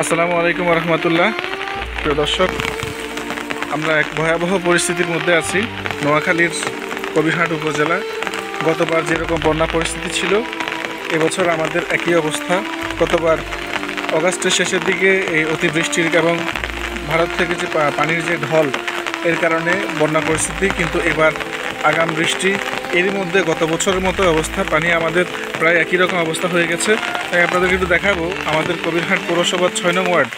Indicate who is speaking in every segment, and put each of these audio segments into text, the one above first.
Speaker 1: আসসালামু আলাইকুম রহমতুল্লাহ। প্রিয় দর্শক, আমরা এক ভয়াবহ পরিস্থিতির মধ্যে আছি। নোয়াখালীর কবিরহাট উপজেলা গতবার যেরকম বন্যা পরিস্থিতি ছিল, এবছর আমাদের একই অবস্থা। গতবার অগাস্টের শেষের দিকে এই অতিবৃষ্টির এবং ভারত থেকে যে পানির যে ঢল, এর কারণে বন্যা পরিস্থিতি, কিন্তু এবার আগাম বৃষ্টি, এরই মধ্যে গত বছরের মতো অবস্থা। পানি আমাদের প্রায় একই রকম অবস্থা হয়ে গেছে। তাই আপনাদেরকে একটু দেখাবো আমাদের কবিরহাট পৌরসভার 6 নং ওয়ার্ড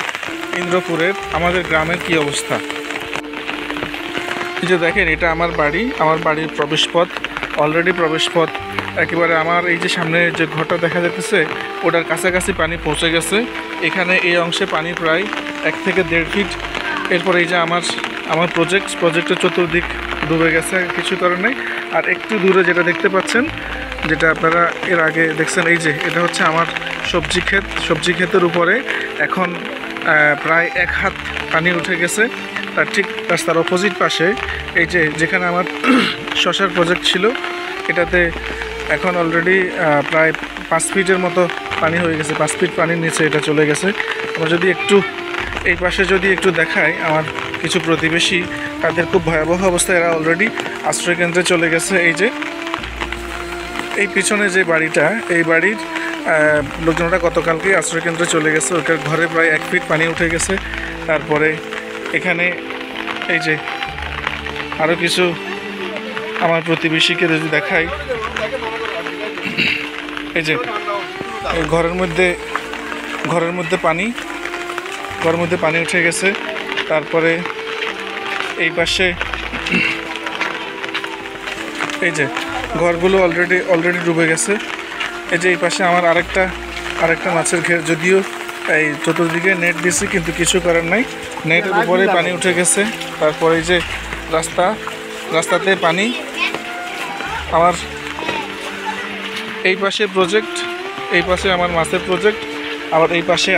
Speaker 1: ইন্দ্রপুরের আমাদের গ্রামের কি অবস্থা। এই যে দেখেন, এটা আমার বাড়ির প্রবেশপথ। অলরেডি প্রবেশপথ একেবারে আমার এই যে সামনে যে ঘরটা দেখা যাচ্ছে, ওটার কাছাকাছি পানি পৌঁছে গেছে। এখানে এই অংশে পানি প্রায় 1 থেকে 1.5 ফিট। এরপর এই যে আমার প্রজেক্টের চতুর্দিক ডুবে গেছে, কিছু কারণে। আর একটু দূরে যেটা দেখতে পাচ্ছেন, যেটা আপনারা এর আগে দেখছেন, এই যে এটা হচ্ছে আমার সবজি ক্ষেতের উপরে এখন প্রায় 1 হাত পানি উঠে গেছে। তার ঠিক রাস্তার অপোজিট পাশে এই যে যেখানে আমার শশার প্রজেক্ট ছিল, এটাতে এখন অলরেডি প্রায় 5 ফিটের মতো পানি হয়ে গেছে। 5 ফিট পানির নিচে এটা চলে গেছে। আমরা যদি একটু এই পাশে একটু দেখাই, আমার কিছু প্রতিবেশী, তাদের খুব ভয়াবহ অবস্থা। এরা অলরেডি আশ্রয়কেন্দ্রে চলে গেছে। এই যে এই পিছনে যে বাড়িটা, এই বাড়ির লোকজনরা গতকালকেই আশ্রয়কেন্দ্রে চলে গেছে। ওটার ঘরে প্রায় 1 ফিট পানি উঠে গেছে। তারপরে এখানে এই যে আরও কিছু আমার প্রতিবেশীকে যদি দেখাই, এই যে ঘরের মধ্যে পানি উঠে গেছে। তারপরে এই পাশে এই যে ঘরগুলো অলরেডি ডুবে গেছে। এই যে এই পাশে আমার আরেকটা মাছের ঘের, যদিও এই চতুর্দিকে নেট দিছি, কিন্তু কিছু করার নাই, নেটের উপরে পানি উঠে গেছে। তারপরে এই যে রাস্তাতে পানি। আমার এই পাশে প্রজেক্ট, এই পাশে আমার মাছের প্রজেক্ট, আবার এই পাশে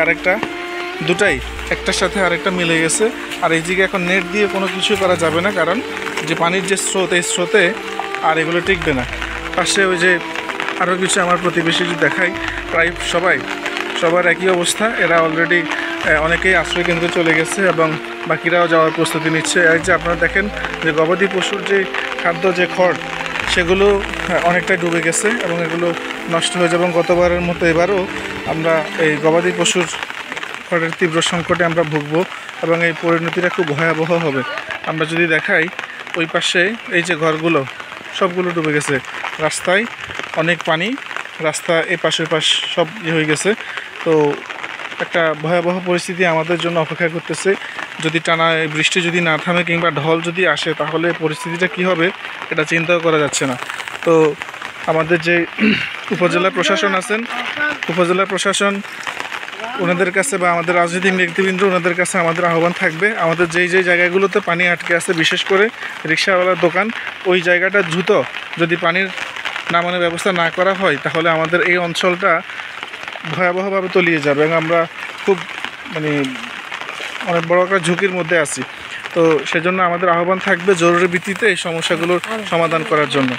Speaker 1: দুটাই একটার সাথে আরেকটা মিলে গেছে। আর এই দিকে এখন নেট দিয়ে কোনো কিছু করা যাবে না, কারণ যে পানির যে স্রোত, এই স্রোতে আর এগুলো টিকবে না। পাশে ওই যে আরও কিছু আমার প্রতিবেশী যদি দেখাই, প্রায় সবার একই অবস্থা। এরা অলরেডি অনেকেই আশ্রয়কেন্দ্রে চলে গেছে এবং বাকিরাও যাওয়ার প্রস্তুতি নিচ্ছে। এই যে আপনারা দেখেন যে গবাদি পশুর যে খাদ্য, যে খড়, সেগুলো অনেকটাই ডুবে গেছে এবং এগুলো নষ্ট হয়ে যাবে। এবং গতবারের মতো এবারও আমরা এই গবাদি পশুর খড়ের তীব্র সংকটে আমরা ভুগবো এবং এই পরিণতিটা খুব ভয়াবহ হবে। আমরা যদি দেখাই, ওই পাশে এই যে ঘরগুলো সবগুলো ডুবে গেছে। রাস্তায় অনেক পানি, রাস্তা এই পাশের পাশ সব হয়ে গেছে। তো একটা ভয়াবহ পরিস্থিতি আমাদের জন্য অপেক্ষা করতেছে। যদি টানা বৃষ্টি যদি না থামে কিংবা ঢল যদি আসে, তাহলে পরিস্থিতিটা কি হবে এটা চিন্তাও করা যাচ্ছে না। তো আমাদের যে উপজেলা প্রশাসন আছেন, উপজেলা প্রশাসন, ওনাদের কাছে বা আমাদের রাজনৈতিক নেতৃবৃন্দ, ওনাদের কাছে আমাদের আহ্বান থাকবে, আমাদের যেই জায়গাগুলোতে পানি আটকে আছে, বিশেষ করে রিক্সাওয়ালার দোকান, ওই জায়গাটা দ্রুত যদি পানির নামানোর ব্যবস্থা না করা হয়, তাহলে আমাদের এই অঞ্চলটা ভয়াবহভাবে তলিয়ে যাবে এবং আমরা খুব অনেক বড় একটা ঝুঁকির মধ্যে আছি। তো সেজন্য আমাদের আহ্বান থাকবে জরুরি ভিত্তিতে এই সমস্যাগুলোর সমাধান করার জন্য।